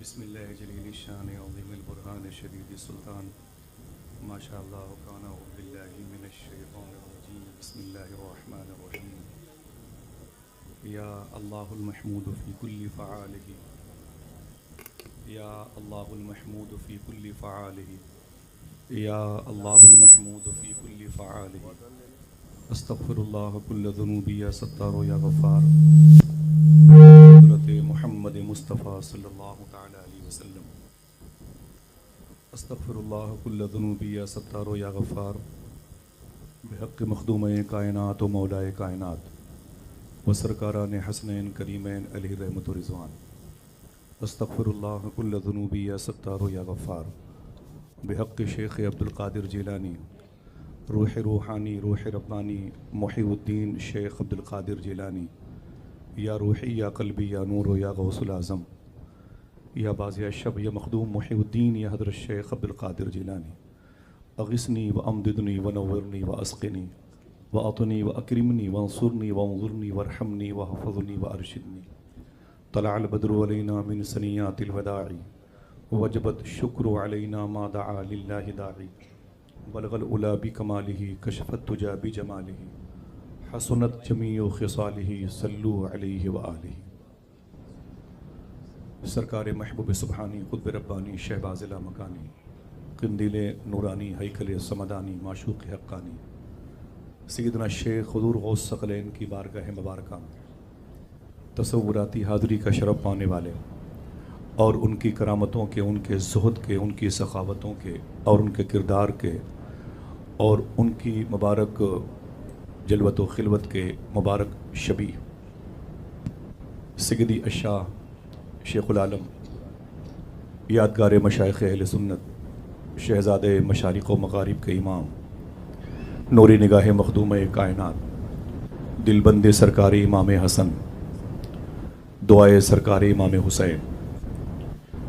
بسم الله جليل الشان عظيم البرهان شديد السلطان ما شاء الله وكان أعوذ بالله من الشيطان الرجيم بسم الله الرحمن الرحيم يا الله المحمود في كل فعاله يا الله المحمود في كل فعاله يا الله المحمود في كل فعاله استغفر الله كل ذنوبي يا ستار يا غفار حضرت محمد مصطفیٰ صلی اللہ تعالی علیہ وسلم استغفر اللہ کل ذنوبی یا ستار یا غفار بحق مخدوم کائنات و مولائے کائنات و سرکاران حسنین کریمین علیہ رحمت و رضوان استغفر اللہ کل ذنوبی یا ستار یا غفار بحق شیخ عبدالقادر جیلانی روح روحانی روح ربانی محی الدین شیخ عبدالقادر جیلانی یا روحی یا قلبی یا نور یا غوث العظم یا باز یا شب یا مخدوم محی الدین یا حضرت شیخ عبدالقادر جیلانی اغثنی و امددنی و نورنی و اسقنی و اعطنی و اکرمنی و انصرنی و انظرنی و ارحمنی و حفظنی و ارشدنی طلع البدر علینا من سنیات الوداع وجبت شکر علینا ما دعا للہ داعی بلغ العلا بکمالہ کشفت تجا بجمالہ حسنت جمیع خصالہ صلو علیہ وآلہ سرکار محبوب سبحانی قطب ربانی شہباز لامکانی قندیل نورانی ہیکل سمدانی معشوق حقانی سیدنا شیخ حضور غوث ثقلین کی بارگاہ مبارکہ تصوراتی حاضری کا شرف پانے والے اور ان کی کرامتوں کے، ان کے زہد کے، ان کی سخاوتوں کے اور ان کے کردار کے اور ان کی مبارک جلوت و خلوت کے مبارک شبیہ سیدی الشاہ شیخ العالم یادگار مشائخ اہل سنت شہزادے مشارق و مغارب کے امام نوری نگاہ مخدوم کائنات دل بند سرکار امام حسن دعائے سرکار امام حسین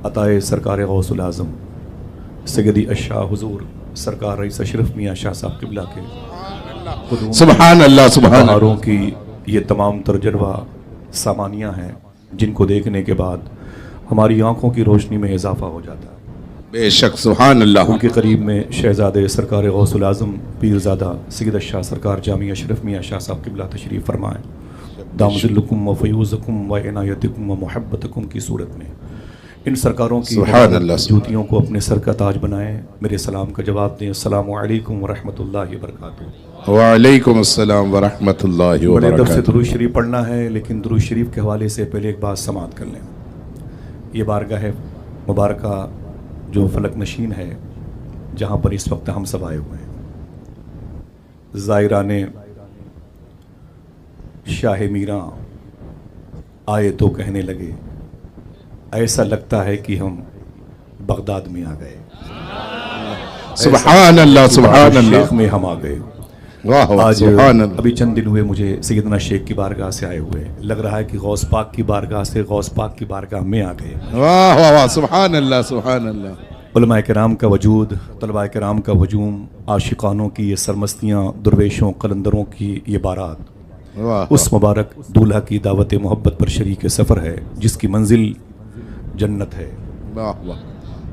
عطائے سرکار غوث العظم سیدی الشاہ حضور سرکار رئیس اشرف میاں شاہ صاحب قبلہ کے سبحان اللہ سبحان بہاروں کی یہ تمام ترجربہ سامانیاں ہیں جن کو دیکھنے کے بعد ہماری آنکھوں کی روشنی میں اضافہ ہو جاتا ہے بے شک سبحان اللہ ان کے قریب میں شہزادے سرکار غوث العظم پیرزادہ سید الشاہ سرکار جامع اشرف میاں شاہ صاحب قبلہ تشریف فرمائیں دام ذلکم و فیوزکم و عنایتکم و محبتکم کی صورت میں ان سرکاروں کی جوتیوں کو اپنے سر کا تاج بنائیں میرے سلام کا جواب دیں السلام علیکم ورحمۃ اللہ وبرکاتہ وعلیکم السلام ورحمۃ اللہ بڑے دب سے وبرکاتہ درود شریف پڑھنا ہے لیکن درود شریف کے حوالے سے پہلے ایک بات سماعت کر لیں یہ بارگاہ مبارکہ جو فلک نشین ہے جہاں پر اس وقت ہم سب آئے ہوئے ہیں زائران شاہ میراں آئے تو کہنے لگے ایسا لگتا ہے کہ ہم بغداد میں آ گئے سبحان اللہ سبحان اللہ شیخ میں ہم آ گئے واہ واہ آج سبحان اللہ ابھی چند دن ہوئے مجھے سیدنا شیخ کی بارگاہ سے آئے ہوئے لگ رہا ہے کہ غوث پاک کی بارگاہ سے غوث پاک کی بارگاہ میں آ گئے واہ واہ واہ سبحان اللہ سبحان اللہ علماء کرام کا وجود طلباء کرام کا ہجوم عاشقانوں کی یہ سرمستیاں درویشوں قلندروں کی یہ بارات واہ اس مبارک دولہا کی دعوت محبت پر شریک سفر ہے جس کی منزل جنت ہے واہ واہ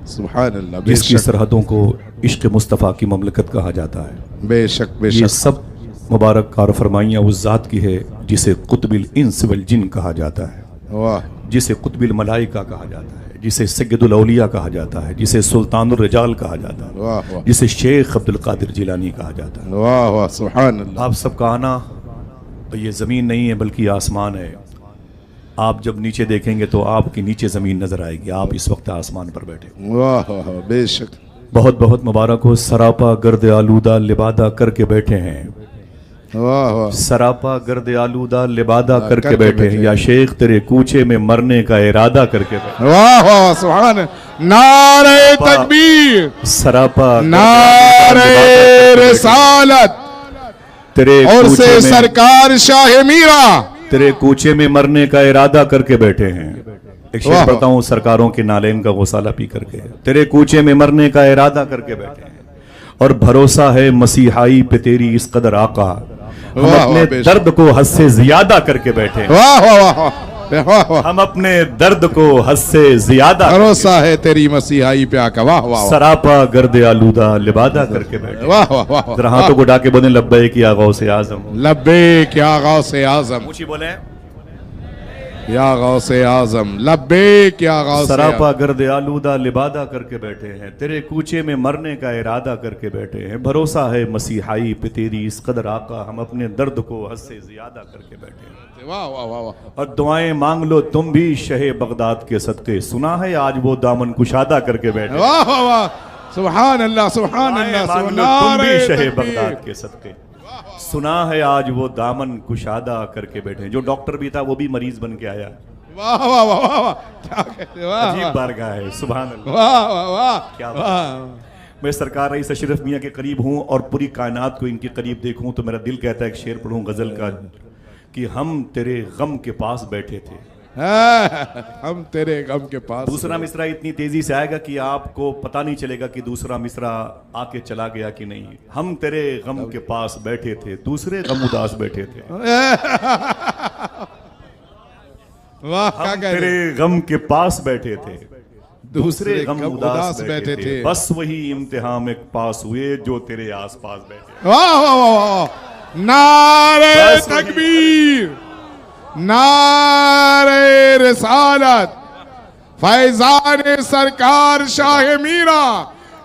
سبحان اللہ بے جس کی شک سرحدوں کو عشق مصطفیٰ کی مملکت کہا جاتا ہے بے شک بے یہ شک سب مبارک کار فرمائیاں اس ذات کی ہے جسے قطب الانس والجن کہا جاتا ہے واہ جسے قطب الملائکہ کہا جاتا ہے جسے سید الاولیاء کہا جاتا ہے جسے سلطان الرجال کہا جاتا ہے واہ واہ جسے شیخ عبدالقادر جیلانی کہا جاتا ہے واہ واہ سبحان اللہ آپ سب کا آنا یہ زمین نہیں ہے بلکہ آسمان ہے آپ جب نیچے دیکھیں گے تو آپ کی نیچے زمین نظر آئے گی آپ اس وقت آسمان پر بیٹھے واہ واہ بے شک بہت بہت مبارک ہو سراپا گرد آلودہ لبادہ کر کے بیٹھے ہیں واہ واہ سراپا گرد آلودہ لبادہ کر کے بیٹھے ہیں یا شیخ تیرے کوچے میں مرنے کا ارادہ کر کے بیٹھے واہ واہ سبحان نعرہ تکبیر سراپا نعرہ رسالت تیرے اور سے کوچے میں سرکار شاہ میرا تیرے کوچے میں مرنے کا ارادہ کر کے بیٹھے ہیں ایک شعر پڑھتا ہوں سرکاروں کے نالین کا غسالہ پی کر کے تیرے کوچے میں مرنے کا ارادہ کر کے بیٹھے ہیں اور بھروسہ ہے مسیحائی پہ تیری اس قدر آقا ہم اپنے درد کو حد سے زیادہ کر کے بیٹھے ہیں واہ واہ واہ واہ واہ ہم اپنے درد کو حد سے زیادہ بھروسہ ہے تیری مسیحائی پہ آقا واہ واہ سراپا گرد آلودہ لبادہ کر کے بیٹھے واہ واہ واہ ذرا ہاتھوں کو ڈا کے بولیں لبیک یا غوث اعظم لبیک یا غوث اعظم اونچی بولیں یا غوث اعظم لبیک یا غوث سراپا گرد آلودہ لبادہ کر کے بیٹھے ہیں تیرے کوچے میں مرنے کا ارادہ کر کے بیٹھے ہیں بھروسہ ہے مسیحائی پہ تیری اس قدر آقا ہم اپنے درد کو حد سے زیادہ کر کے بیٹھے ہیں واہ واہ واہ واہ اور دعائیں مانگ لو تم بھی شہ بغداد کے صدقے سنا ہے آج وہ دامن کشادہ کر کے بیٹھے واہ واہ واہ سبحان اللہ سبحان اللہ مانگ لو تم بھی شہ بغداد کے صدقے سنا ہے آج وہ دامن کشادہ کر کے بیٹھے جو ڈاکٹر بھی تھا وہ بھی مریض بن کے آیا واہ واہ واہ واہ کیا کہتے ہیں واہ عجیب بارگاہ ہے سبحان اللہ واہ واہ واہ کیا واہ میں سرکار رئیس اشرف میاں کے قریب ہوں اور پوری کائنات کو ان کے قریب دیکھوں تو میرا دل کہتا ہے ایک شعر پڑھوں غزل کا کہ ہم تیرے غم کے پاس بیٹھے تھے ہم تیرے غم کے پاس دوسرا مصرع اتنی تیزی سے آئے گا کہ آپ کو پتہ نہیں چلے گا کہ دوسرا مصرع آ کے چلا گیا کہ نہیں ہم تیرے غم کے پاس بیٹھے تھے دوسرے غم اداس بیٹھے تھے واہ کیا ہم کہہ رہے تیرے غم کے پاس بیٹھے تھے دوسرے غم اداس بیٹھے تھے بس وہی امتحان میں پاس ہوئے جو تیرے آس پاس بیٹھے واہ واہ واہ واہ نعرہ بس وہی- تکبیر نعرہ رسالت فیضان سرکار شاہ میرا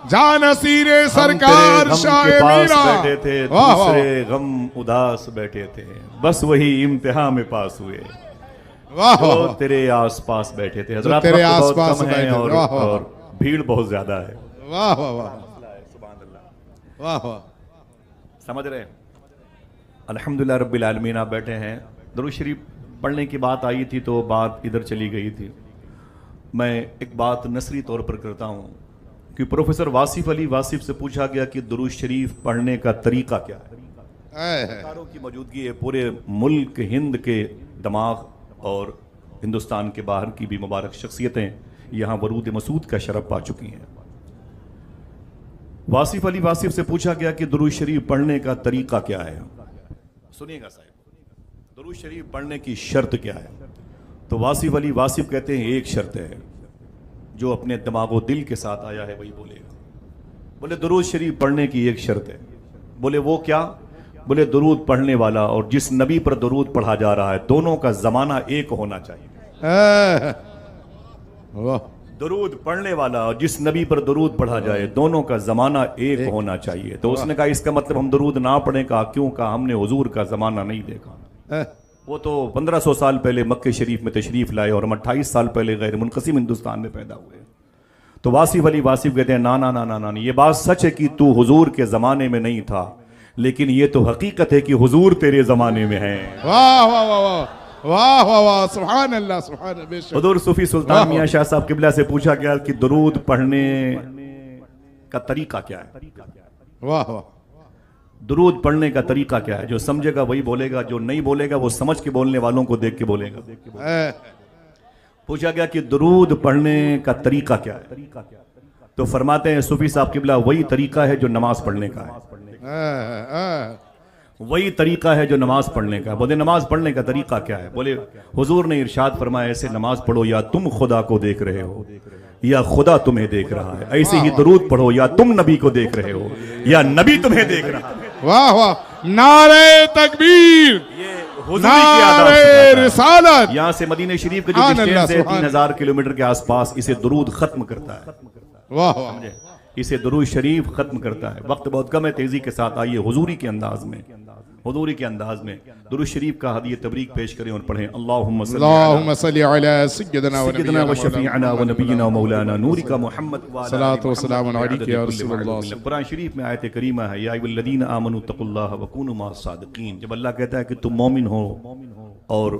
جانصیر سرکار ہم شاہ تیرے غم کے پاس میرا بیٹھے تھے واہ واہ دوسرے غم اداس بیٹھے تھے بس وہی امتحان میں پاس ہوئے واہ جو واہ تیرے آس پاس بیٹھے تھے حضرات تیرے وقت آس بہت پاس کم ہے بیٹھے تھے، اور واہ واہ۔ اور بھیڑ بہت زیادہ ہے واہ واہ واہ واہ واہ سمجھ رہے ہیں الحمدللہ رب العالمین آپ بیٹھے ہیں درود شریف پڑھنے کی بات آئی تھی تو بات ادھر چلی گئی تھی میں ایک بات نثری طور پر کرتا ہوں کہ پروفیسر واصف علی واصف سے پوچھا گیا کہ درود شریف پڑھنے کا طریقہ کیا ہے سرکاروں کی موجودگی ہے پورے ملک ہند کے دماغ اور ہندوستان کے باہر کی بھی مبارک شخصیتیں یہاں ورود مسعود کا شرف پا چکی ہیں واصف علی واصف سے پوچھا گیا کہ درود شریف پڑھنے کا طریقہ کیا ہے سنیے گا صاحب درود شریف پڑھنے کی شرط کیا ہے تو واصف علی واصف کہتے ہیں ایک شرط ہے جو اپنے دماغ و دل کے ساتھ آیا ہے وہی بولے گا بولے درود شریف پڑھنے کی ایک شرط ہے بولے وہ کیا بولے درود پڑھنے والا اور جس نبی پر درود پڑھا جا رہا ہے دونوں کا زمانہ ایک ہونا چاہیے واہ درود پڑھنے والا اور جس نبی پر درود پڑھا جائے دونوں کا زمانہ ایک ہونا چاہیے تو اس نے کہا اس کا مطلب ہم درود نہ پڑھیں کہا کیوں کہا ہم نے حضور کا زمانہ نہیں دیکھا وہ تو 1500 سال پہلے مکہ شریف میں تشریف لائے اور ہم 28 سال پہلے غیر منقسم ہندوستان میں پیدا ہوئے تو واصف علی واصف کہتے ہیں نا نا نا نا نا یہ بات سچ ہے کہ تو حضور کے زمانے میں نہیں تھا لیکن یہ تو حقیقت ہے کہ حضور تیرے زمانے میں ہیں واہ واہ واہ واہ واہ واہ واہ سبحان اللہ سبحان اللہ بے شک حضور صوفی سلطان میاں شاہ صاحب قبلہ سے پوچھا گیا کہ درود پڑھنے کا طریقہ کیا ہے واہ واہ درود پڑھنے کا طریقہ کیا ہے جو سمجھے گا وہی بولے گا جو نہیں بولے گا وہ سمجھ کے بولنے والوں کو دیکھ کے بولے گا پوچھا گیا کہ درود پڑھنے کا طریقہ کیا ہے تو فرماتے ہیں صوفی صاحب قبلہ وہی طریقہ ہے جو نماز پڑھنے کا ہے وہی طریقہ ہے جو نماز پڑھنے کا ہے بولے نماز پڑھنے کا طریقہ کیا ہے بولے حضور نے ارشاد فرمایا ایسے نماز پڑھو یا تم خدا کو دیکھ رہے ہو یا خدا تمہیں دیکھ رہا ہے ایسے ہی درود پڑھو یا تم نبی کو دیکھ رہے ہو یا نبی تمہیں دیکھ رہا ہے واہ واہ نعرہ تکبیر یہ حضوری کی آداب نعرہ سکھاتا ہے رسالت یہاں سے مدینہ شریف کے جو سبحان اللہ، ڈسٹینس ہے سبحان 3000 کلومیٹر کے آس پاس اسے درود ختم کرتا ہے واہ واہ اسے درود شریف ختم کرتا ہے وقت بہت کم ہے تیزی کے ساتھ آئیے حضوری کے انداز میں درود شریف کا ہدیہ تبریک پیش کریں اور پڑھیں اللہم صلی علی سیدنا سیدنا و شفیعنا و نبینا و مولانا نوری کا محمد صلاۃ و سلام علیک یا رسول اللہ قرآن شریف میں آیت کریمہ ہے یا ایھا الذین آمنوا اتقوا اللہ وکونوا مع الصادقین جب اللہ کہتا ہے کہ تم مومن ہو اور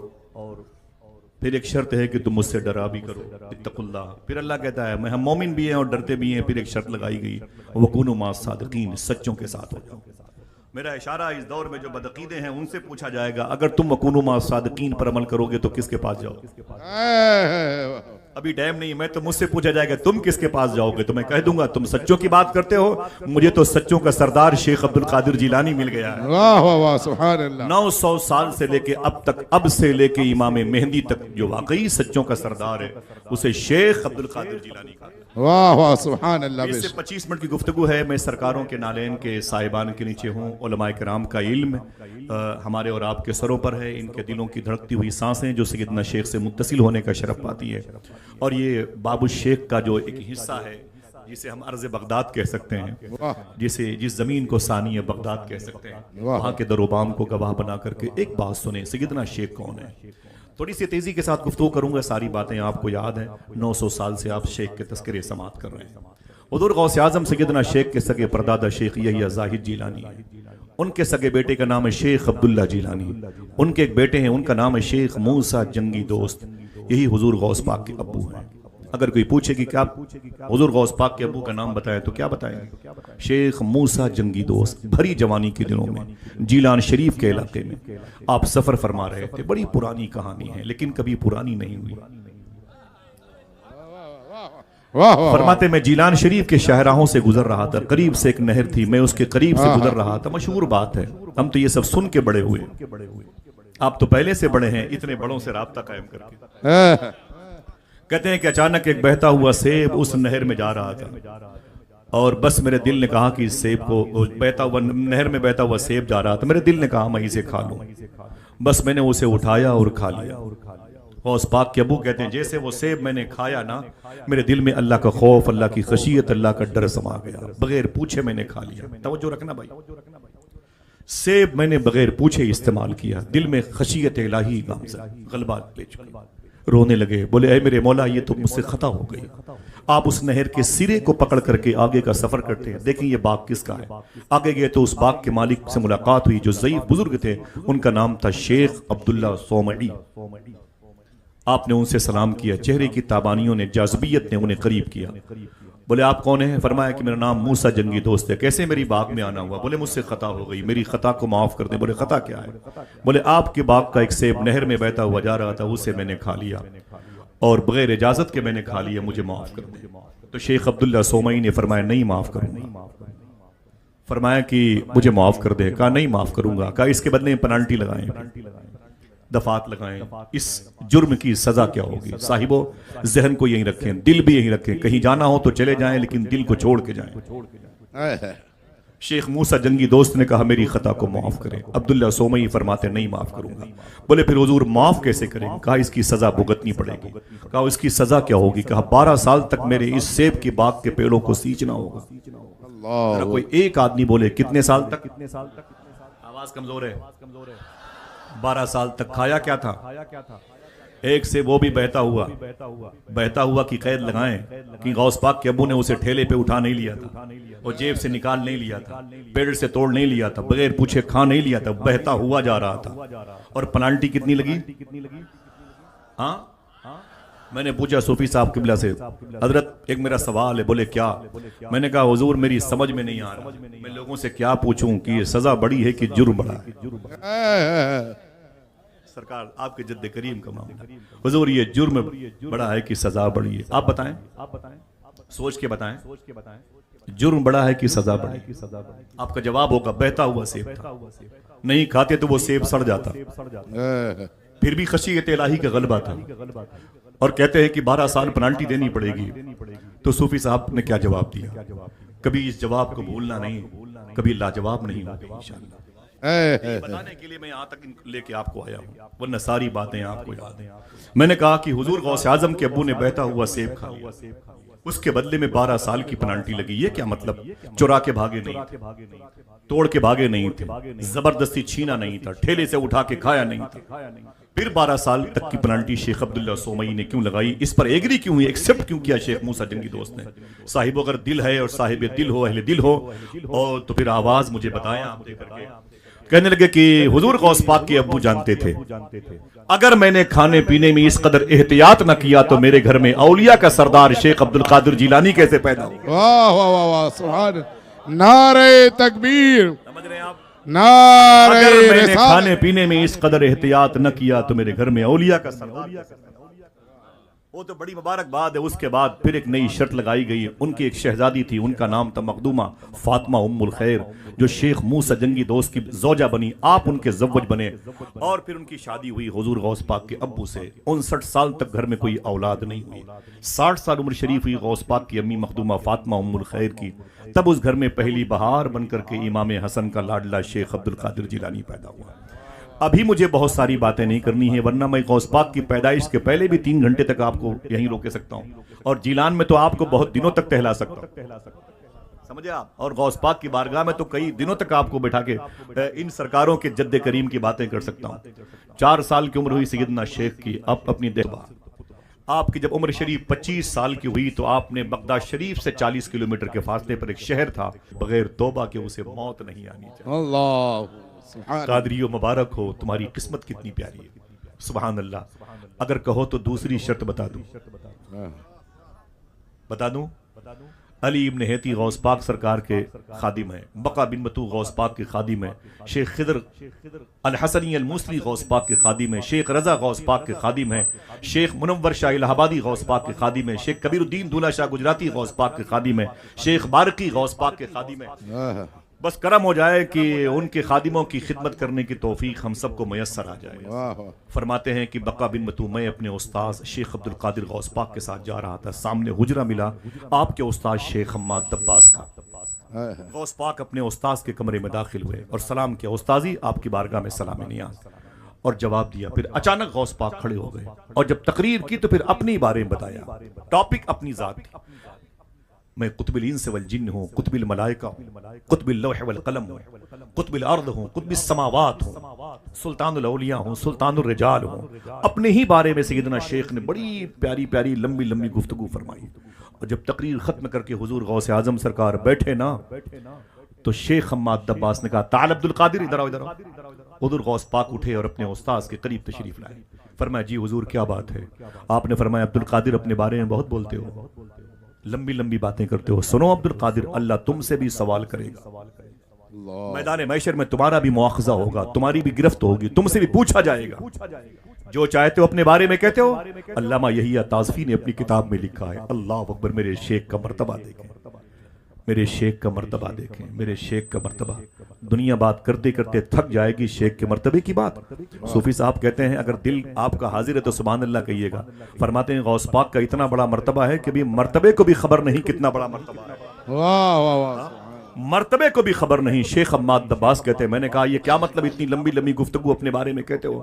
پھر ایک شرط ہے کہ تم مجھ سے ڈرا بھی کرو اتقوا اللہ پھر اللہ کہتا ہے میں ہم مومن بھی ہیں اور ڈرتے بھی ہیں پھر ایک شرط لگائی گئی وکونوا مع الصادقین سچوں کے ساتھ ہو جاؤ میرا اشارہ اس دور میں جو بدعقیدے ہیں ان سے پوچھا جائے گا اگر تم وکونوا مع الصادقین پر عمل کرو گے تو کس کے پاس جاؤ ابھی ٹائم نہیں. میں تو مجھ سے پوچھا جائے گا تم کس کے پاس جاؤ گے تو میں کہہ دوں گا تم سچوں کی بات کرتے ہو, مجھے تو سچوں کا سردار شیخ عبد القادر جیلانی مل گیا ہے. واہ واہ واہ سبحان اللہ. 900 سال سے لے کے اب تک, اب سے لے کے امام مہدی تک جو واقعی سچوں کا سردار ہے اسے شیخ عبد القادر جیلانی کہا. واہ واہ سبحان اللہ. 20 سے 25 منٹ کی گفتگو ہے. میں سرکاروں کے نالین کے صاحبان کے نیچے ہوں. علماء کرام کا علم ہمارے اور آپ کے سروں پر ہے. ان کے دلوں کی دھڑکتی ہوئی سانسیں جو سیدنا شیخ سے متصل ہونے کا شرف پاتی ہے. اور یہ باب الشیخ کا جو ایک حصہ ہے جسے ہم ارض بغداد کہہ سکتے ہیں, جس زمین کو ثانی بغداد کہہ سکتے ہیں, وہاں کے در و بام کو گواہ بنا کر کے ایک بات سنیں, سیدنا شیخ کون ہے. تھوڑی سی تیزی کے ساتھ گفتگو کروں گا, ساری باتیں آپ کو یاد ہیں. 900 سال سے آپ شیخ کے تذکرے سماعت کر رہے ہیں. حضور غوث اعظم سیدنا شیخ کے سگے پردادا شیخ یحییٰ زاہد جیلانی, ان کے سگے بیٹے کا نام ہے شیخ عبداللہ جیلانی. ان کے ایک بیٹے ہیں, ان کا نام ہے شیخ موسیٰ جنگی دوست. یہی حضور غوث پاک کے ابو ہیں. اگر کوئی پوچھے کہ کیا حضور غوث پاک کے ابو کا نام بتائے تو کیا بتائیں گے؟ شیخ موسیٰ جنگی دوست. بھری جوانی کے دنوں میں جیلان شریف کے علاقے میں آپ سفر فرما رہے تھے. بڑی پرانی کہانی ہے لیکن کبھی پرانی نہیں ہوئی. فرماتے میں جیلان شریف کے شاہراہوں سے گزر رہا تھا. قریب سے ایک نہر تھی, میں اس کے قریب سے گزر رہا تھا. مشہور بات ہے, ہم تو یہ سب سن کے بڑے ہوئے, آپ تو پہلے سے بڑے ہیں اتنے بڑوں سے رابطہ قائم کر کے. کہتے ہیں کہ اچانک ایک بہتا ہوا سیب اس نہر میں جا رہا تھا اور بس میرے دل نے کہا کہ اس سیب کو, بہتا ہوا نہر میں بہتا ہوا سیب جا رہا تھا, میرے دل نے کہا میں اسے کھا لوں. بس میں نے اسے اٹھایا اور کھا لیا. غوث پاک کے ابو کہتے ہیں جیسے وہ سیب میں نے کھایا نا, میرے دل میں اللہ کا خوف, اللہ کی خشیت, اللہ کا ڈر سما گیا. بغیر پوچھے میں نے کھا لیا. توجہ رکھنا بھائی, سیب میں نے بغیر پوچھے استعمال کیا. دل میں خشیت الہی غلبہ لے چکی. رونے لگے, بولے اے میرے مولا یہ تو مجھ سے خطا ہو گئی. آپ اس نہر کے سرے کو پکڑ کر کے آگے کا سفر کرتے ہیں. دیکھیں یہ باغ کس کا ہے. آگے گئے تو اس باغ کے مالک سے ملاقات ہوئی جو ضعیف بزرگ تھے. ان کا نام تھا شیخ عبداللہ صومعی. آپ نے ان سے سلام کیا. چہرے کی تابانیوں نے, جاذبیت نے انہیں قریب کیا. بولے آپ کون ہیں؟ فرمایا کہ میرا نام موسیٰ جنگی دوست ہے. کیسے میری باغ میں آنا ہوا؟ بولے مجھ سے خطا ہو گئی, میری خطا کو معاف کر دیں. بولے خطا کیا ہے؟ بولے آپ کے باغ کا ایک سیب نہر میں بہتا ہوا جا رہا تھا, اسے میں نے کھا لیا اور بغیر اجازت کے میں نے کھا لیا, مجھے معاف کر دیں. تو شیخ عبداللہ صومعی نے فرمایا نہیں معاف کروں گا. فرمایا کہ مجھے معاف کر دے. کہا نہیں معاف کروں گا. کہا اس کے بدلے میں پنالٹی لگائیں, دفعات لگائیں. اس جرم کی سزا کیا ہوگی؟ صاحبو ذہن کو یہیں رکھیں, دل بھی یہیں رکھیں. کہیں جانا ہو تو چلے جائیں لیکن دل کو چھوڑ کے جائیں. شیخ موسیٰ جنگی دوست نے کہا میری خطا کو معاف کریں. عبداللہ صومعی فرماتے نہیں معاف کروں گا. بولے پھر حضور معاف کیسے کریں؟ کہا اس کی سزا بھگتنی پڑے گی. کہا اس کی سزا کیا ہوگی؟ کہا 12 سال تک میرے اس سیب کی باغ کے پیڑوں کو سینچنا ہوگا. کوئی ایک آدمی بولے کتنے سال تک؟ آواز کمزور ہے. 12 سال تک. کھایا کیا تھا؟ ایک سے وہ بھی بہتا ہوا کی قید لگائیں کہ غوث پاک کے ابو نے اسے ٹھیلے پہ اٹھا نہیں لیا تھا اور جیب سے نکال نہیں لیا تھا, پیڑ سے توڑ نہیں لیا تھا, بغیر پوچھے کھا نہیں لیا تھا, بہتا ہوا جا رہا تھا. اور پنالٹی کتنی لگی؟ ہاں میں نے پوچھا صوفی صاحب قبلہ سے, حضرت ایک میرا سوال ہے. بولے کیا؟ میں نے کہا حضور میری سمجھ میں نہیں آ رہا, میں لوگوں سے کیا پوچھوں کہ یہ سزا بڑی ہے کہ جرم بڑا ہے؟ سرکار آپ کے جد کریم کا معاملہ, حضور یہ جرم بڑا ہے کہ سزا بڑی ہے. آپ بتائیں, سوچ کے بتائیں, جرم بڑا ہے کہ سزا بڑی ہے؟ آپ کا جواب ہوگا بہتا ہوا سیب تھا, نہیں کھاتے تو وہ سیب سڑ جاتا. پھر بھی خشیت الہی کا غلبہ تھا اور کہتے ہیں کہ 12 سال پنالٹی دینی پڑے گی. تو صوفی صاحب نے کیا جواب دیا؟ کبھی اس جواب کو بھولنا نہیں, کبھی لاجواب نہیں ہوگا انشاءاللہ. بتانے کے لیے میں یہاں تک لے کے آپ کو آیا ہوں, ورنہ ساری باتیں آپ کو یاد ہیں. میں نے کہا کہ حضور غوث اعظم کے ابو نے بہتا ہوا سیب کھا لیا, اس کے بدلے میں 12 سال کی پنالٹی لگی. یہ کیا مطلب؟ چورا کے بھاگے نہیں تھے, توڑ کے بھاگے نہیں تھے, زبردستی چھینا نہیں تھا, ٹھیلے سے اٹھا کے کھایا نہیں تھا. پھر 12 سال تک کی پنالٹی شیخ عبداللہ صومعی نے کیوں لگائی؟ اس پر ایگری کیوں ہوئی, ایکسپٹ کیوں کیا شیخ موسیٰ جنگی دوست نے؟ صاحب اگر دل ہے اور صاحب دل ہو, اہل دل ہو, اور تو پھر آواز مجھے بتائیں آپ دے کر کے. کہنے لگے کہ حضور غوث پاک کے ابو جانتے تھے اگر میں نے کھانے پینے میں اس قدر احتیاط نہ کیا تو میرے گھر میں اولیاء کا سردار شیخ عبد القادر جیلانی کیسے پیدا ہو؟ واہ واہ واہ واہ سبحان. نعرہ تکبیر, سمجھ رہے ہیں آپ؟ نعرہ اگر میں نے رسالت. کھانے پینے میں اس قدر احتیاط نہ کیا تو میرے گھر میں اولیاء کا سردار. وہ تو بڑی مبارکباد ہے. اس کے بعد پھر ایک نئی شرط لگائی گئی. ان کی ایک شہزادی تھی, ان کا نام تھا مخدومہ فاطمہ ام الخیر, جو شیخ موسیٰ جنگی دوست کی زوجہ بنی. آپ ان کے زوج بنے اور پھر ان کی شادی ہوئی حضور غوث پاک کے ابو سے. 59 سال تک گھر میں کوئی اولاد نہیں ہوئی. 60 سال عمر شریف ہوئی غوث پاک کی امی مخدومہ فاطمہ ام الخیر کی. تب اس گھر میں پہلی بہار بن کر کے امام حسن کا لاڈلا شیخ عبد القادر جیلانی پیدا ہوا. ابھی مجھے بہت ساری باتیں نہیں کرنی ہیں, ورنہ میں غوث پاک کی پیدائش کے پہلے بھی 3 گھنٹے تک آپ کو یہیں روکے سکتا ہوں, اور جیلان میں تو آپ کو بہت دنوں تک ٹہلا سکتا ہوں, سمجھے آپ. اور غوث پاک کی بارگاہ میں تو کئی دنوں تک آپ کو بٹھا کے ان سرکاروں کے جد کریم کی باتیں کر سکتا ہوں. 4 سال کی عمر ہوئی سیدنا شیخ کی. اب اپنی دیکھا آپ کی جب عمر شریف 25 سال کی ہوئی تو آپ نے بغداد شریف سے 40 کلومیٹر کے فاصلے پر ایک شہر تھا, بغیر توبہ کے اسے موت نہیں آنی چاہیے. اللہ سبحان قادریو مبارک ہو, تمہاری قسمت کتنی پیاری ہے. سبحان اللہ. اگر کہو تو دوسری شرط بتا دوں. علی ابن ہیتی غوث پاک سرکار کے خادم ہیں, بقا بن متو غوث پاک کے خادم ہیں, شیخ خضر الحسنی الموصلی غوث پاک کے خادم ہیں, شیخ رضا غوث پاک کے خادم ہیں, شیخ منور شاہ الہ آبادی غوث پاک کے خادم ہیں, شیخ کبیر الدین دولہ شاہ گجراتی غوث پاک کے خادم ہیں, شیخ بارقی غوث پاک کے خادم ہیں. بس کرم ہو جائے کہ ان کے خادموں کی خدمت کرنے کی توفیق ہم سب کو میسر آ جائے. فرماتے ہیں کہ بقا بن متو, میں اپنے استاذ شیخ عبد القادر غوث پاک کے ساتھ جا رہا تھا, سامنے حجرہ ملا آپ کے استاذ شیخ حماد دباس کا. غوث پاک اپنے استاذ کے کمرے میں داخل ہوئے اور سلام کیا, استاذی آپ کی بارگاہ میں سلام نیاز, اور جواب دیا. پھر اچانک غوث پاک کھڑے ہو گئے اور جب تقریر کی تو پھر اپنی بارے میں بتایا. ٹاپک اپنی ذات تھی. میں قطب الانس والجن ہوں, قطب الملائکہ ہوں, قطب اللوح والقلم ہوں, قطب الارض ہوں, قطب السماوات ہوں, سلطان الاولیاء ہوں, سلطان الرجال ہوں. اپنے ہی بارے میں سیدنا شیخ نے بڑی پیاری پیاری لمبی لمبی گفتگو فرمائی. اور جب تقریر ختم کر کے حضور غوث اعظم سرکار بیٹھے نا, تو شیخ حماد دباس نے کہا, تعال عبد القادر ادھر آؤ, ادھر آؤ. حضور غوث پاک اٹھے اور اپنے استاذ کے قریب تشریف لائے. فرمایا, جی حضور کیا بات ہے؟ آپ نے فرمایا, عبد القادر اپنے بارے میں بہت بولتے ہو, لمبی لمبی باتیں کرتے ہو. سنو عبد القادر, اللہ تم سے بھی سوال کرے گا. میدان محشر میں تمہارا بھی مواخذہ ہوگا, تمہاری بھی گرفت ہوگی, تم سے بھی پوچھا جائے گا. جو چاہتے ہو اپنے بارے میں کہتے ہو. علامہ یحییٰ تازفی نے اپنی کتاب میں لکھا ہے, اللہ اکبر, میرے شیخ کا مرتبہ دیکھیں, میرے شیخ کا مرتبہ دیکھیں, میرے شیخ کا مرتبہ. دنیا بات کرتے کرتے تھک جائے گی, شیخ کے مرتبے کی بات. صوفی صاحب کہتے ہیں اگر دل آپ کا حاضر ہے تو سبحان اللہ کہیے گا. فرماتے ہیں غوث پاک کا اتنا بڑا مرتبہ ہے کہ بھی مرتبے کو بھی خبر نہیں کتنا بڑا مرتبہ ہے. واہ واہ واہ, مرتبے کو بھی خبر نہیں. شیخ حماد دباس کہتے ہیں, میں نے کہا یہ کیا مطلب اتنی لمبی لمبی گفتگو اپنے بارے میں کہتے ہو؟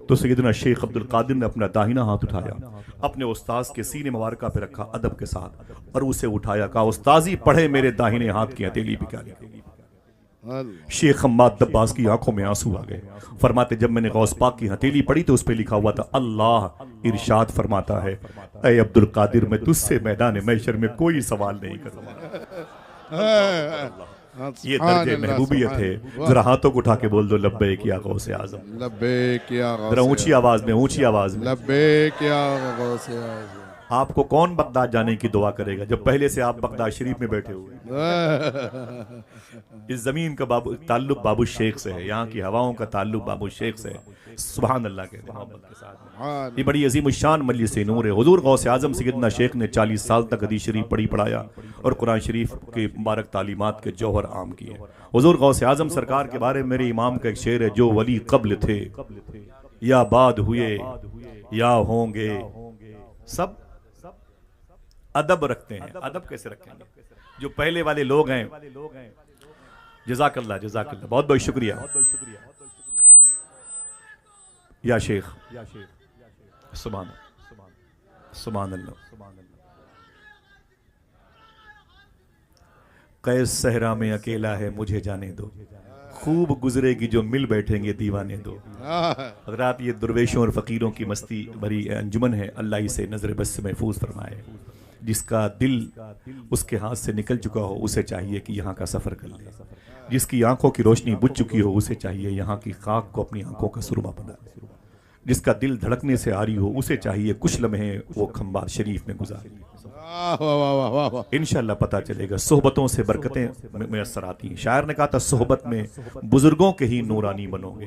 تو سیدنا شیخ عبد القادر نے اپنا داہنا ہاتھ اٹھایا, اپنے استاذ کے سینے مبارکہ پہ رکھا ادب کے ساتھ, اور اسے اٹھایا, کہا استاذی پڑھے میرے داہنے ہاتھ کی ہتھیلی پہ کیا لکھا. شیخ حماد دباس کی آنکھوں میں آنسو آ گئے. فرماتے جب میں نے غوث پاک کی ہتھیلی پڑھی تو اس پہ لکھا ہوا تھا, اللہ ارشاد فرماتا ہے, اے عبد القادر میں تجھ سے میدان محشر میں کوئی سوال نہیں کروں گا. یہ درجے محبوبیت ہے. ذرا ہاتھوں کو اٹھا کے بول دو, لبیک یا غوث اعظم, لبیک یا غوث, ذرا اونچی آواز میں, اونچی آواز میں. لبیک یا غوث اعظم. آپ کو کون بغداد جانے کی دعا کرے گا جب پہلے سے آپ بغداد شریف میں بیٹھے ہوئے. اس زمین کا تعلق بابو شیخ سے ہے, یہاں کی ہواؤں کا تعلق بابو شیخ سے ہے. سبحان اللہ کہتے ہیں محبت کے ساتھ. یہ بڑی عظیم الشان مجلس نور ہے. حضور غوث اعظم سیدنا شیخ نے 40 سال تک حدیث شریف پڑھی پڑھایا اور قرآن شریف کے مبارک تعلیمات کے جوہر عام کیے. حضور غوث اعظم سرکار کے بارے میں میرے امام کا ایک شعر ہے, جو ولی قبل تھے یا بعد ہوئے یا ہوں گے, سب ادب رکھتے ہیں. ادب کیسے رکھیں گے جو پہلے والے لوگ ہیں. جزاک اللہ, جزاک اللہ, بہت بہت شکریہ. یا شیخ, سبحان سبحان اللہ. قیس صحرا میں اکیلا ہے مجھے جانے دو, خوب گزرے گی جو مل بیٹھیں گے دیوانے دو. حضرات یہ درویشوں اور فقیروں کی مستی بھری انجمن ہے, اللہ اسے نظر بس سے محفوظ فرمائے. جس کا دل اس کے ہاتھ سے نکل چکا ہو اسے چاہیے کہ یہاں کا سفر کر لے. جس کی آنکھوں کی روشنی بجھ چکی ہو اسے چاہیے یہاں کی خاک کو اپنی آنکھوں کا سرما بنا. جس کا دل دھڑکنے سے آری ہو اسے چاہیے کچھ لمحے وہ کھمبات شریف میں گزارے. انشاءاللہ پتہ چلے گا. صحبتوں سے برکتیں میسر آتی ہیں. شاعر نے کہا تھا صحبت میں بزرگوں کے ہی نورانی بنو گے,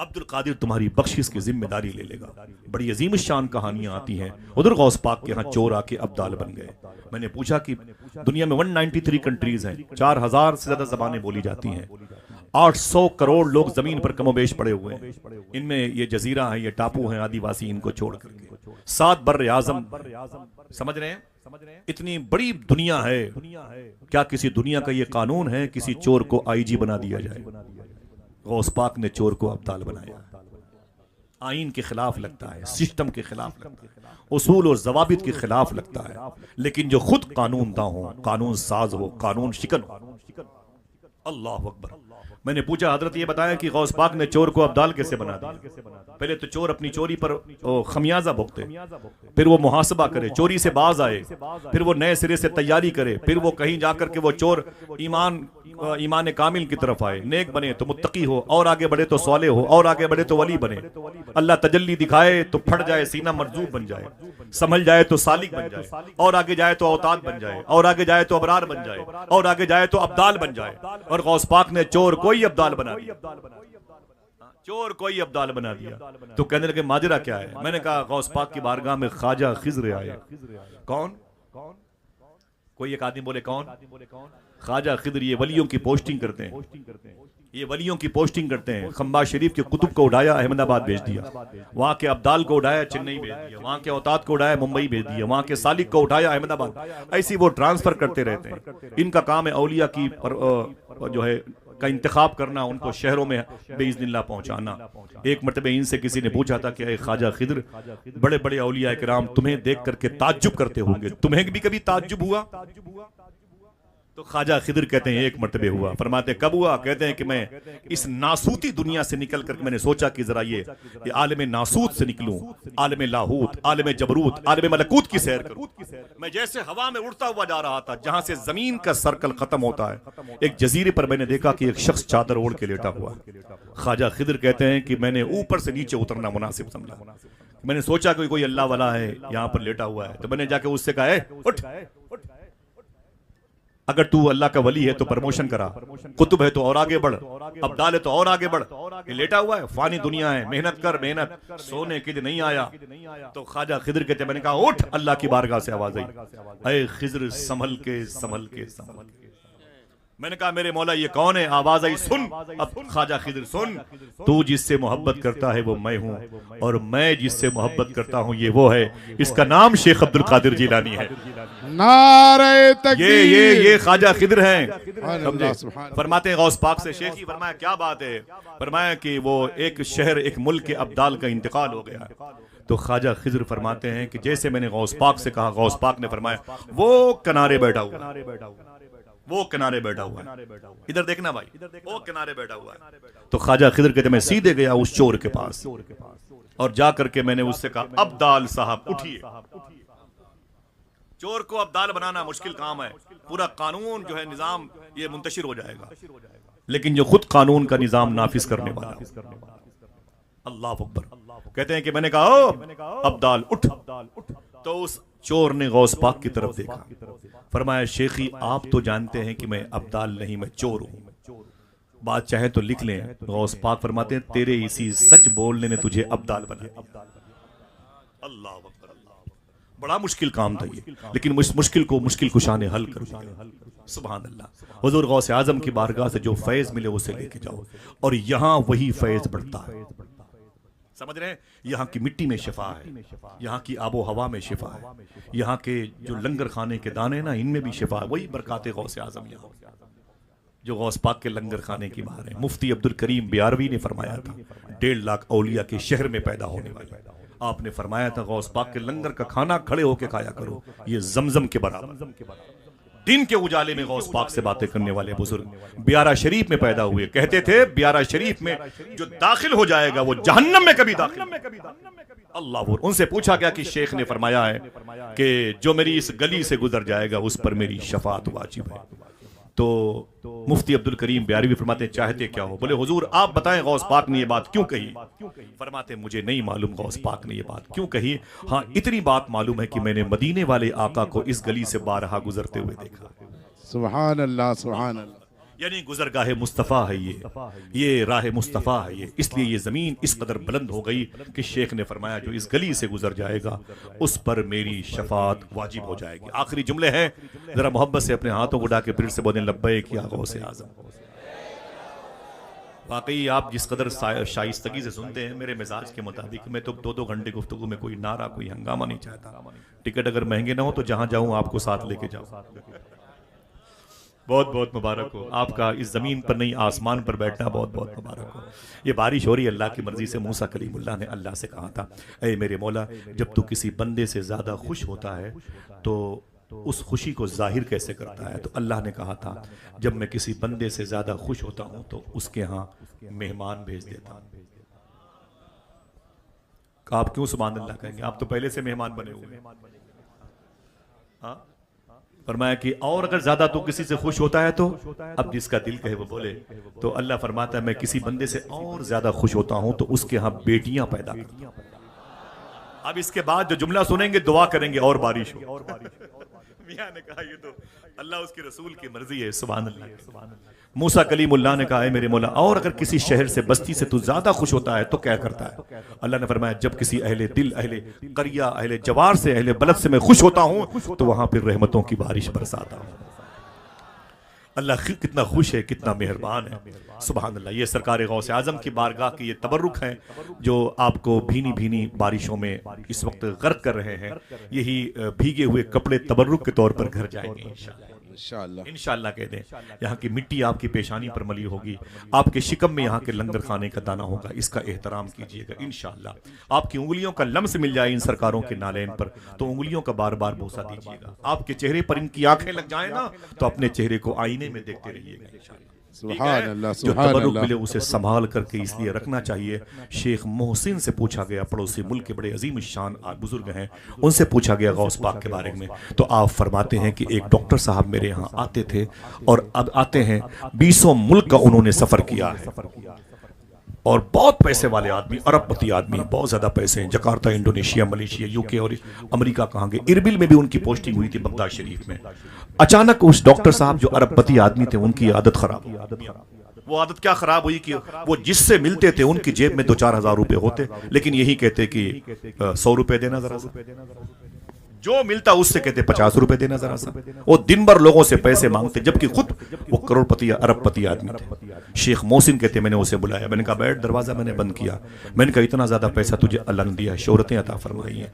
عبد القادر تمہاری بخشش کی ذمہ داری لے لے گا. بڑی عظیم الشان کہانیاں آتی ہیں. ادھر غوث پاک کے ہاں چور آ کے ابدال بن گئے. میں نے پوچھا کہ دنیا میں 193 کنٹریز ہیں, 4000 سے زیادہ زبانیں بولی جاتی ہیں, 800 کروڑ لوگ زمین پر کم و بیش پڑے ہوئے ہیں. ان میں یہ جزیرہ ہیں, یہ ٹاپو ہیں آدی واسی, ان کو چھوڑ کر کے 7 بر اعظم, سمجھ رہے ہیں, اتنی بڑی دنیا ہے. کیا کسی دنیا کا یہ قانون ہے کسی چور کو آئی جی بنا دیا جائے؟ غوث پاک نے چور کو ابدال بنایا. آئین کے خلاف لگتا ہے, سسٹم کے خلاف لگتا ہے, اصول اور ضوابط کے خلاف لگتا ہے, لیکن جو خود قانون داں ہو, قانون ساز ہو, قانون شکن ہو. اللہ اکبر. میں نے پوچھا حضرت یہ بتایا کہ غوث پاک نے چور کو ابدال کیسے بنا دیا؟ پہلے تو چور اپنی چوری پر خمیازہ بھگتے, پھر وہ محاسبہ کرے, چوری سے باز آئے, پھر وہ نئے سرے سے تیاری کرے, پھر وہ کہیں جا کر کے وہ چور ایمان کامل کی طرف آئے, نیک بنے تو متقی ہو, اور آگے بڑھے تو صالح ہو, اور آگے بڑھے تو ولی بنے. اللہ تجلی دکھائے تو پھٹ جائے سینہ مرزوب بن جائے, سنبھل جائے تو سالک بن جائے, اور آگے جائے تو اوتاد بن جائے, اور آگے جائے تو ابرار بن جائے, اور آگے جائے تو ابدال بن جائے. اور غوث پاک نے چور کوئی ابدال بنا دیا, چور کوئی ابدال بنا دیا. تو کہنے لگے ماجرا کیا ہے؟ میں نے کہا غوث پاک کی بارگاہ میں خواجہ خضر آئے. کون؟ کوئی ایک آدمی بولے کون؟ خواجہ خضر. یہ ولیوں کی پوسٹنگ کرتے ہیں, یہ ولیوں کی پوسٹنگ کرتے ہیں. خمبا شریف کے کتب کو اڑایا احمد آباد بھیج دیا, وہاں کے ابدال کو اڑایا چنئی بھیج دیا, وہاں کے اوتاد کو اڑایا ممبئی بھیج دیا, وہاں کے سالک کو اٹھایا احمد آباد. ایسی وہ ٹرانسفر کرتے رہتے ہیں. ان کا کام ہے اولیاء کی جو ہے کا انتخاب کرنا, ان کو شہروں میں باذن اللہ پہنچانا. ایک مرتبہ ان سے کسی نے پوچھا تھا کہ اے خواجہ خضر, بڑے بڑے اولیاء کرام تمہیں دیکھ کر کے تعجب کرتے ہوں گے, تمہیں بھی کبھی تعجب ہوا؟ تو خواجہ خضر کہتے ہیں ایک مرتبہ ہوا. فرماتے کب ہوا؟ کہتے ہیں کہ میں اس ناسوتی دنیا سے نکل کر میں نے سوچا کہ ذرا یہ عالم ناسوت سے نکلوں, عالم لاہوت, عالم جبروت, عالم ملکوت کی سیر کروں. میں جیسے ہوا میں اڑتا ہوا جا رہا تھا, جہاں سے زمین کا سرکل ختم ہوتا ہے, ایک جزیرے پر میں نے دیکھا کہ ایک شخص چادر اوڑھ کے لیٹا ہوا. خواجہ خضر کہتے ہیں کہ میں نے اوپر سے نیچے اترنا مناسب سمجھا. میں نے سوچا کہ کوئی اللہ والا ہے یہاں پر لیٹا ہوا ہے, تو میں نے جا کے اس سے کہا اٹھ, اگر تو اللہ کا ولی ہے تو پرموشن کرا, قطب ہے تو اور آگے بڑھ, ابدال ہے تو اور آگے بڑھ. یہ لیٹا ہوا ہے, فانی دنیا ہے, محنت کر, محنت, سونے کے لیے نہیں آیا. تو خواجہ خضر کہتے ہیں میں نے کہا اٹھ. اللہ کی بارگاہ سے آواز آئی, اے خضر سنبھل کے سنبھل کے سنبھل کے. میں نے کہا میرے مولا یہ کون ہے؟ آواز آئی سن. اب خواجہ خضر سن, تو جس سے محبت کرتا ہے وہ میں ہوں, اور میں جس سے محبت کرتا ہوں یہ وہ ہے. اس کا نام شیخ عبد القادر جیلانی ہے. نعرہ تکبیر. یہ خواجہ خضر ہیں. فرماتے ہیں غوث پاک سے شیخی, فرمایا کیا بات ہے؟ فرمایا کہ وہ ایک شہر ایک ملک کے ابدال کا انتقال ہو گیا. تو خواجہ خضر فرماتے ہیں کہ جیسے میں نے غوث پاک سے کہا, غوث پاک نے فرمایا وہ کنارے بیٹھا ہوا, وہ کنارے بیٹھا ہوا ہے, ادھر دیکھنا بھائی, وہ کنارے بیٹھا ہوا ہے. تو خواجہ خضر کہتے میں سیدھے گیا اس چور کے پاس, اور جا کر کے میں نے اس سے کہا ابدال صاحب اٹھیے. چور کو ابدال بنانا مشکل کام ہے, پورا قانون جو ہے نظام یہ منتشر ہو جائے گا, لیکن جو خود قانون کا نظام نافذ کرنے والا. اللہ اکبر. کہتے ہیں کہ میں نے کہا ابدال اٹھ. تو اس چور نے غوث پاک کی طرف دیکھا, فرمایا شیخی آپ تو جانتے ہیں کہ میں ابدال نہیں, میں چور ہوں, بات چاہے تو لکھ لیں. غوث پاک فرماتے ہیں تیرے اسی سچ بولنے نے تجھے ابدال بنایا. اللہ اکبر. بڑا مشکل کام تھا یہ, لیکن اس مشکل کو مشکل کشا نے حل کر دیا. سبحان اللہ. حضور غوث اعظم کی بارگاہ سے جو فیض ملے اسے لے کے جاؤ, اور یہاں وہی فیض بڑھتا ہے. سمجھ رہے ہیں؟ یہاں کی مٹی میں شفا ہے, یہاں کی آب و ہوا میں شفا ہے, یہاں کے جو لنگر خانے کے دانے نا ان میں بھی شفا ہے. وہی برکات غوث اعظم یہاں جو غوث پاک کے لنگر خانے کی باہر ہے. مفتی عبد الکریم بیاروی نے فرمایا تھا 1.5 لاکھ اولیاء کے شہر میں پیدا ہونے والے. آپ نے فرمایا تھا غوث پاک کے لنگر کا کھانا کھڑے ہو کے کھایا کرو, یہ زمزم کے برابر. دن کے اجالے میں غوث پاک سے باتیں کرنے والے بزرگ بیارہ شریف میں پیدا ہوئے. کہتے تھے بیارہ شریف میں جو داخل ہو جائے گا وہ جہنم میں کبھی داخل. اللہ. ان سے پوچھا گیا کہ شیخ نے فرمایا ہے کہ جو میری اس گلی سے گزر جائے گا اس پر میری شفاعت واجب ہے. تو مفتی عبد الکریم بیاروی فرماتے ہیں چاہتے کیا ہو؟ بولے حضور آپ بتائیں غوث پاک نے یہ بات کیوں کہی؟ فرماتے مجھے نہیں معلوم غوث پاک نے یہ بات کیوں کہی, ہاں اتنی بات معلوم ہے کہ میں نے مدینے والے آقا کو اس گلی سے بارہا گزرتے ہوئے دیکھا. سبحان اللہ سبحان اللہ. یعنی گزرگاہ مصطفیٰ ہے یہ راہ مصطفیٰ ہے یہ، اس لیے یہ زمین اس قدر بلند ہو گئی کہ شیخ نے فرمایا جو اس گلی سے گزر جائے گا اس پر میری شفاعت واجب ہو جائے گی۔ آخری جملے ہیں، ذرا محبت سے اپنے ہاتھوں کو اٹھا کے پھر سے بولیں لبیک یا غوث اعظم۔ واقعی آپ جس قدر شائستگی سے سنتے ہیں، میرے مزاج کے مطابق میں تو 2 گھنٹے گفتگو میں کوئی نعرہ کوئی ہنگامہ نہیں چاہتا۔ ٹکٹ اگر مہنگے نہ ہو تو جہاں جاؤں آپ کو ساتھ لے کے جاؤں۔ بہت بہت مبارک ہو آپ کا اس زمین پر نہیں آسمان پر بیٹھنا، بہت بہت مبارک ہو۔ یہ بارش ہو رہی ہے اللہ کی مرضی سے۔ موسیٰ کلیم اللہ نے اللہ سے کہا تھا اے میرے مولا جب تو کسی بندے سے زیادہ خوش ہوتا ہے تو اس خوشی کو ظاہر کیسے کرتا ہے؟ تو اللہ نے کہا تھا جب میں کسی بندے سے زیادہ خوش ہوتا ہوں تو اس کے ہاں مہمان بھیج دیتا ہوں۔ آپ کیوں سبحان اللہ کہیں گے؟ آپ تو پہلے سے مہمان بنے ہوئے ہیں۔ ہاں فرمایا کہ اور اگر زیادہ تو کسی سے خوش ہوتا ہے تو اب جس کا دل کہے وہ بولے۔ تو اللہ فرماتا ہے میں کسی بندے سے اور زیادہ خوش ہوتا ہوں تو اس کے ہاں بیٹیاں پیدا کرتا ہوں۔ اب اس کے بعد جو جملہ سنیں گے دعا کریں گے اور بارش ہو۔ میاں نے کہا یہ تو اللہ اس کے رسول کی مرضی ہے، سبحان اللہ۔ موسیٰ کلیم اللہ نے کہا اے میرے مولا اور اگر کسی شہر سے بستی سے تو زیادہ خوش ہوتا ہے تو کیا کرتا ہے؟ اللہ نے فرمایا جب کسی اہل دل، اہل قریہ، اہل جوار سے، اہل بلد سے میں خوش ہوتا ہوں تو وہاں پھر رحمتوں کی بارش برساتا ہوں۔ اللہ کتنا خوش ہے، کتنا مہربان ہے، سبحان اللہ۔ یہ سرکار غوث اعظم کی بارگاہ کی یہ تبرک ہیں جو آپ کو بھینی بھینی بارشوں میں اس وقت غرق کر رہے ہیں۔ یہی بھیگے ہوئے کپڑے تبرک کے طور پر گھر جائیں گے انشاءاللہ کہہ دیں۔ یہاں کی مٹی آپ کی پیشانی پر ملی ہوگی، آپ کے شکم میں یہاں کے لنگر خانے کا دانہ ہوگا، اس کا احترام کیجئے گا انشاءاللہ۔ آپ کی انگلیوں کا لمس مل جائے ان سرکاروں کے نالین پر تو انگلیوں کا بار بار بوسہ دیجئے گا۔ آپ کے چہرے پر ان کی آنکھیں لگ جائیں نا تو اپنے چہرے کو آئینے میں دیکھتے رہیے گا انشاءاللہ۔ سبحان اللہ جو سبحان تبرک اللہ۔ ملے اسے سنبھال کر کے اس لیے رکھنا چاہیے۔ شیخ محسن سے پوچھا گیا، پڑوسی ملک کے بڑے عظیم الشان بزرگ ہیں، ان سے پوچھا گیا غوث پاک کے بارے میں تو آپ فرماتے ہیں کہ ایک ڈاکٹر صاحب میرے یہاں آتے تھے اور اب آتے ہیں 20 ملک کا انہوں نے سفر کیا ہے اور بہت پیسے والے آدمی، ارب پتی آدمی، بہت زیادہ پیسے ہیں۔ جکارتہ، انڈونیشیا، ملیشیا، یوکے اور امریکہ کہاں گئے، اربل میں بھی ان کی پوسٹنگ ہوئی تھی بغداد شریف میں۔ اچانک اس ڈاکٹر صاحب جو ارب پتی آدمی تھے ان کی عادت خراب ہوئی۔ وہ عادت کیا خراب ہوئی کہ وہ جس سے ملتے تھے ان کی جیب میں 2-4 ہزار روپے ہوتے لیکن یہی کہتے کہ 100 روپے دینا ذرا سا، جو ملتا اس سے کہتے 50 روپے دینا ذرا سا۔ وہ دن بھر لوگوں سے پیسے مانگتے جبکہ خود وہ کروڑ پتی ارب پتی آدمی تھے۔ شیخ محسن کہتے میں نے اسے بلایا، میں نے کہا بیٹھ، دروازہ میں نے بند کیا، میں نے کہا اتنا زیادہ پیسہ تجھے اللہ نے دیا ہے، شہرتیں عطا فرمائی ہیں،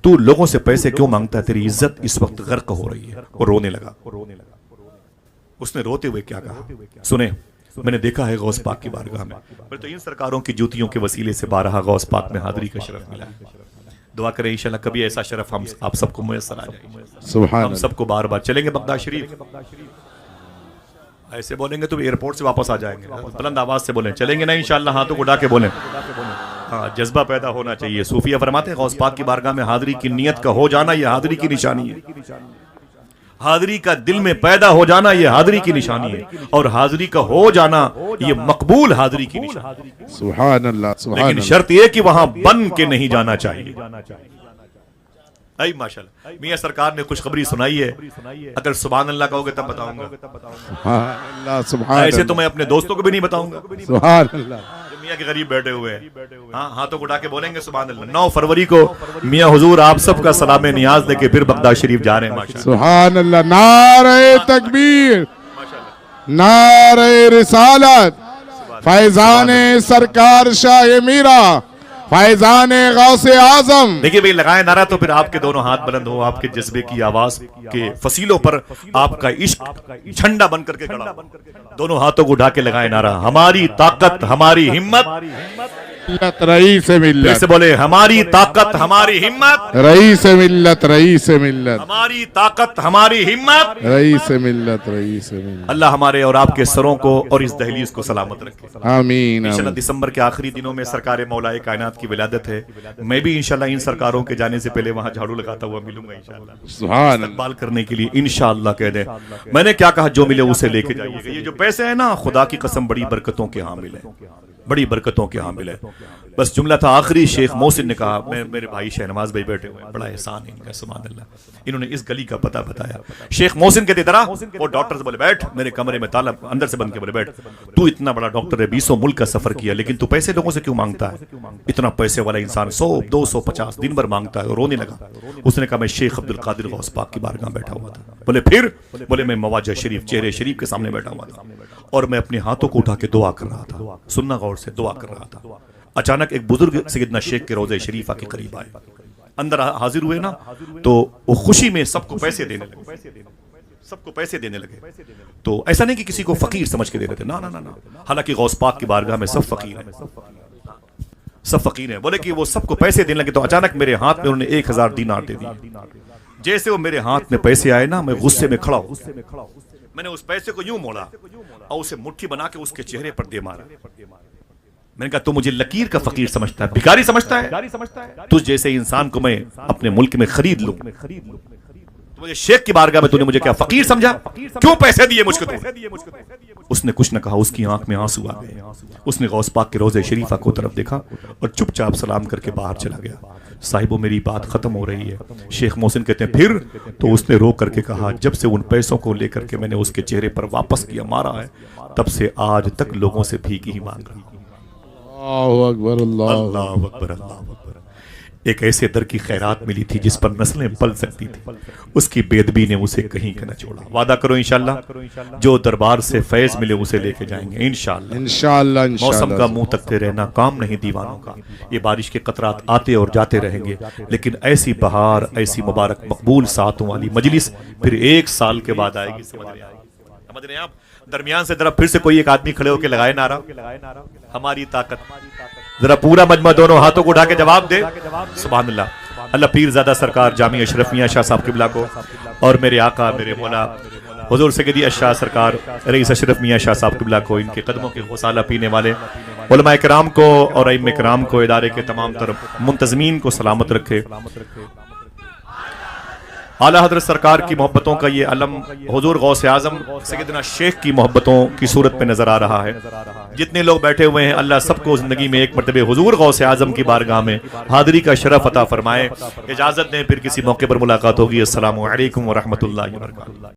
تو لوگوں سے پیسے کیوں مانگتا ہے؟ تیری عزت اس وقت غرق ہو رہی ہے۔ وہ رونے لگا۔ اس نے روتے ہوئے کیا کہا سنیں، میں نے دیکھا ہے غوث پاک کی بارگاہ میں تو ان سرکاروں کی جوتیوں کے وسیلے سے بارہا غوث پاک میں حاضری کا شرف ملا ہے۔ دعا کریں انشاءاللہ کبھی ایسا شرف ہم آپ سب کو میسر آ جائے، سبحان ہم سب کو بار بار چلیں گے بغداد شریف۔ ایسے بولیں گے تو ایئرپورٹ سے واپس آ جائیں گے، بلند آواز سے بولیں چلیں گے نا انشاءاللہ، ہاتھوں کو اٹھا کے بولیں۔ ہاں جذبہ پیدا ہونا چاہیے۔ صوفیہ فرماتے ہیں غوث پاک کی بارگاہ میں حاضری کی نیت کا ہو جانا یہ حاضری کی نشانی ہے، حاضری کا دل میں پیدا ہو جانا یہ حاضری کی نشانی ہے، اور حاضری کا ہو جانا یہ مقبول حاضری کی نشانی ہے۔ سبحان اللہ سبحان لیکن اللہ۔ شرط یہ کہ وہاں بن کے نہیں جانا چاہیے۔ ماشاءاللہ میاں سرکار نے خوشخبری سنائی ہے، اگر سبحان اللہ کہو گے تب بتاؤں گا، سبحان اللہ سبحان ایسے تو اللہ میں اپنے دوستوں کو بھی نہیں بتاؤں گا سبحان اللہ۔ جو میاں کے غریب بیٹھے ہوئے ہیں۔ ہاں ہاتھوں کو اٹھا کے بولیں گے سبحان اللہ۔ 9 فروری کو میاں حضور آپ سب کا سلام نیاز لے کے پھر بغداد شریف جا رہے ہیں ماشاءاللہ۔ سبحان اللہ۔ نعرہ تکبیر، نعرہ رسالت، فیضان سرکار شاہ میرا، فیضان غوث اعظم۔ دیکھیے بھئی لگائے نعرہ تو پھر آپ کے دونوں ہاتھ بلند ہو، آپ کے جذبے کی آواز کے فصیلوں پر آپ کا عشق جھنڈا بن کر کے کھڑا ہو۔ دونوں ہاتھوں کو اٹھا کے لگائے نعرہ ہماری طاقت ہماری ہمت، ملت رئیس پھر ملت، سے بولے ہماری طاقت ہماری ہمت، رئیس ملت، رئیس ملت، ہماری طاقت ہماری ہمت۔ رئیس ملت، رئیس ملت۔ اللہ ہمارے اور آپ کے سروں کو اور اس دہلیز کو سلامت رکھے۔ آمین انشاءاللہ آمین۔ دسمبر کے آخری دنوں میں سرکار مولا کائنات کی ولادت ہے، میں بھی انشاءاللہ ان سرکاروں کے جانے سے پہلے وہاں جھاڑو لگاتا ہوا ملوں گا انشاءاللہ، سبحان اللہ۔ استقبال کرنے کے لیے انشاءاللہ کہہ دیں۔ میں نے کیا کہا جو ملے اسے لے کے جائیے گا۔ یہ جو پیسے ہیں نا خدا کی قسم بڑی برکتوں کے حامل ہیں، بڑی برکتوں کے حامل ہے۔ بس جملہ تھا آخری. شیخ محسن نے کہا, میرے بھائی شہنواز بھائی بیٹھے ہوئے ہیں, بڑا احسان ہے ان کا, سبحان اللہ, انہوں نے اس گلی کا پتہ بتایا. شیخ محسن کہتے ادھر آ. وہ ڈاکٹر سے بولے بیٹھ, میرے کمرے میں تالا اندر سے بند کے بولے بیٹھ, تو اتنا بڑا ڈاکٹر ہے, 20 ملک کا سفر کیا, لیکن تو پیسے لوگوں سے کیوں مانگتا ہے؟ اتنا پیسے والا انسان 100 200 50 دن بھر مانگتا ہے. رونے لگا. اس نے کہا میں شیخ عبد القادر غوث پاک کی بارگاہ بیٹھا ہوا تھا. بولے پھر؟ بولے میں مواجہ شریف, چہرے شریف کے سامنے بیٹھا ہوا تھا اور میں اپنے ہاتھوں کو اٹھا کے دعا کر رہا تھا. سننا غور سے, دعا کر رہا تھا. اچانک ایک بزرگ سیدنا شیخ کے روضہ شریفہ کے قریب آئے, اندر حاضر ہوئے نا, تو وہ خوشی میں سب کو پیسے دینے لگے, سب کو پیسے دینے لگے. تو ایسا نہیں کہ کسی کو فقیر سمجھ کے دے رہے تھے, نا نا نا, حالانکہ غوث پاک کی بارگاہ میں سب فقیر ہیں, سب فقیر ہیں. بولے کہ وہ سب کو پیسے دینے لگے, تو اچانک میرے ہاتھ میں انہوں نے 1000 دینار دے دیے. جیسے وہ میرے ہاتھ میں پیسے آئے نا, میں غصے میں کھڑا ہوں, میں نے اس پیسے کو یوں موڑا اور اسے مٹھی بنا کے اس کے چہرے پر دے مارا. میں نے کہا تو مجھے لکیر کا فقیر سمجھتا ہے, بھکاری سمجھتا ہے؟ تجھ جیسے انسان کو میں اپنے ملک میں خرید لوں, تو مجھے شیخ کی بارگاہ میں تو نے مجھے کیا فقیر سمجھا؟ کیوں پیسے دیے مجھ کو تو؟ اس نے کچھ نہ کہا, اس کی آنکھ میں آنسو آ گئے. اس نے غوث پاک کے روضہ شریفہ کو طرف دیکھا اور چپ چاپ سلام کر کے باہر چلا گیا. صاحبو میری بات ختم ہو رہی ہے. شیخ محسن کہتے ہیں پھر؟ تو اس نے رو کر کے کہا جب سے ان پیسوں کو لے کر کے میں نے اس کے چہرے پر واپس کیا, مارا ہے, تب سے آج تک لوگوں سے بھیک ہی مانگ رہا ہوں. اللہ اکبر, اللہ اکبر, اللہ اکبر. ایک ایسے در کی خیرات ملی تھی جس پر نسلیں پل سکتی تھی, اس کی بے ادبی نے اسے کہیں کا نہ چھوڑا. وعدہ کرو انشاءاللہ جو دربار سے فیض ملے اسے لے کے جائیں گے انشاءاللہ. انشاءاللہ. موسم کا منہ تکتے رہنا کام نہیں دیوانوں کا. یہ بارش کے قطرات آتے اور جاتے رہیں گے, لیکن ایسی بہار, ایسی مبارک مقبول ساعتوں والی مجلس پھر 1 سال کے بعد آئے گی. سمجھ رہے ہیں آپ؟ درمیان سے ذرا پھر سے کوئی ایک آدمی کھڑے ہو کے لگائے نعرہ ہماری طاقت. ذرا پورا مجمع دونوں ہاتھوں کو اٹھا کے جواب دے سبحان اللہ. اللہ پیر زادہ سرکار جامع اشرف میاں شاہ صاحب قبلہ کو اور میرے آقا میرے مولا حضور سیدی اشاہ سرکار رئیس اشرف میاں شاہ صاحب قبلہ کو, ان کے قدموں کے غسالہ پینے والے علماء کرام کو اور ائمہ کرام کو, ادارے کے تمام تر منتظمین کو سلامت رکھے. اعلیٰ حضرت سرکار کی محبتوں کا یہ علم حضور غوث اعظم سیدنا شیخ کی محبتوں کی صورت میں نظر آ رہا ہے. جتنے لوگ بیٹھے ہوئے ہیں اللہ سب کو زندگی میں ایک مرتبہ حضور غوث اعظم کی بارگاہ میں حاضری کا شرف عطا فرمائے. اجازت دیں پھر کسی موقع پر ملاقات ہوگی. السلام علیکم ورحمۃ اللہ وبرکاتہ.